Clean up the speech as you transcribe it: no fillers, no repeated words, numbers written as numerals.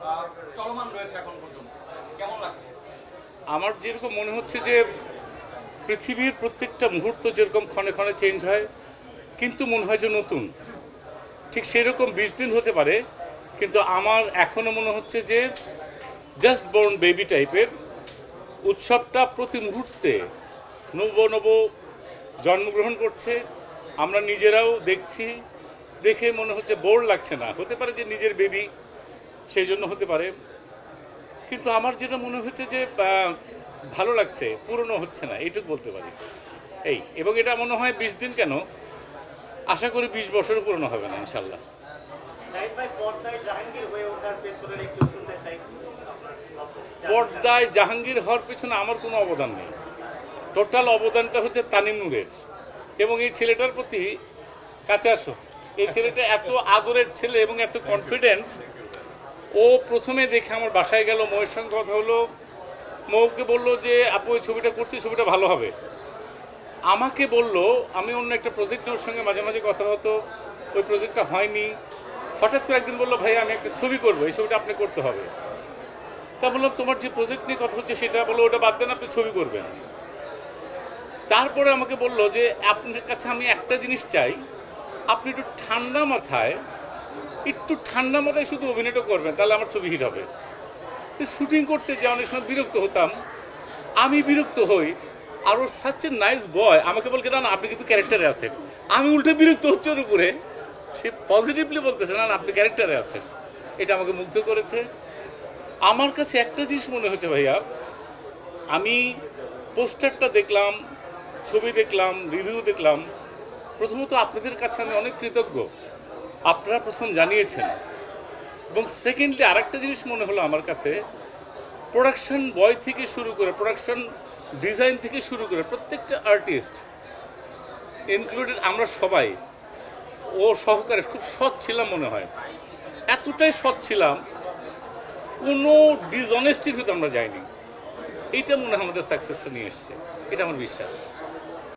চলমান রয়েছে এখন পর্যন্ত, কেমন লাগছে? আমার যেরকম মনে হচ্ছে যে পৃথিবীর প্রত্যেকটা মুহূর্ত যেরকম ক্ষণে ক্ষণে চেঞ্জ হয়, কিন্তু মনে হয় যে নতুন। ঠিক সেরকম 20 দিন হতে পারে, কিন্তু আমার এখনো মনে হচ্ছে যে জাস্ট বর্ন বেবি টাইপের। উৎসবটা প্রতি মুহূর্তে নব নব জন্মগ্রহণ করছে, আমরা নিজেরাও দেখছি, দেখে মনে হচ্ছে বোর লাগছে না। হতে পারে যে নিজের বেবি, সেই জন্য হতে পারে, কিন্তু আমার যেটা মনে হচ্ছে যে ভালো লাগছে, পুরনো হচ্ছে না, এইটুকু বলতে পারি। এবং এটা মনে হয় 20 দিন কেন, আশা করি 20 বছরও পুরনো হবে না ইনশাল্লাহ। পর্দায় জাহাঙ্গীর হওয়ার পেছনে আমার কোনো অবদান নেই। টোটাল অবদানটা হচ্ছে তানিম নূরের। এবং এই ছেলেটার প্রতি, কাছে আসো, এই ছেলেটা এত আদরের ছেলে এবং এত কনফিডেন্ট। ও প্রথমে দেখে আমার বাসায় গেল, মৌয়ের সঙ্গে কথা হলো, মৌকে বলল যে আপু ওই ছবিটা করছি, ছবিটা ভালো হবে। আমাকে বলল, আমি অন্য একটা প্রজেক্টে ওর সঙ্গে মাঝে মাঝে কথা হতো, ওই প্রজেক্টটা হয়নি। হঠাৎ করে একদিন বললো, ভাই আমি একটা ছবি করবো, এই ছবিটা আপনি করতে হবে। তা বললাম, তোমার যে প্রজেক্ট নিয়ে কথা হচ্ছে সেটা বলো, ওটা বাদ দেন, আপনি ছবি করবেন। তারপরে আমাকে বলল যে আপনার কাছে আমি একটা জিনিস চাই, আপনি একটু ঠান্ডা মাথায় শুধু অভিনয়টা করবেন, তাহলে আমার ছবি হিট হবে। শুটিং করতে যে অনেক সময় বিরক্ত হতাম, আমি বিরক্ত হই, আর ওর সাচ এ নাইস বয় আমাকে বলকে, না না আপনি কিন্তু ক্যারেক্টারে আছেন। আমি উল্টে বিরক্ত হচ্ছে ওর উপরে, সে পজিটিভলি বলতেছে, না না আপনি ক্যারেক্টারে আছেন। এটা আমাকে মুগ্ধ করেছে। আমার কাছে একটা জিনিস মনে হচ্ছে ভাইয়া, আমি পোস্টারটা দেখলাম, ছবি দেখলাম, রিভিউ দেখলাম, প্রথমত আপনাদের কাছে আমি অনেক কৃতজ্ঞ, আপনারা প্রথম জানিয়েছেন। এবং সেকেন্ডলি আরেকটা জিনিস মনে হলো আমার কাছে, প্রোডাকশন বয় থেকে শুরু করে, প্রোডাকশন ডিজাইন থেকে শুরু করে প্রত্যেকটা আর্টিস্ট ইনক্লুডেড আমরা সবাই, ও সহকারে খুব সৎ ছিলাম মনে হয়। এতটাই সৎ ছিলাম, কোনো ডিসঅনেস্টির ভিতরে আমরা যাইনি। এইটা মনে হয় আমাদের সাকসেসটা নিয়ে এসছে, এটা আমার বিশ্বাস।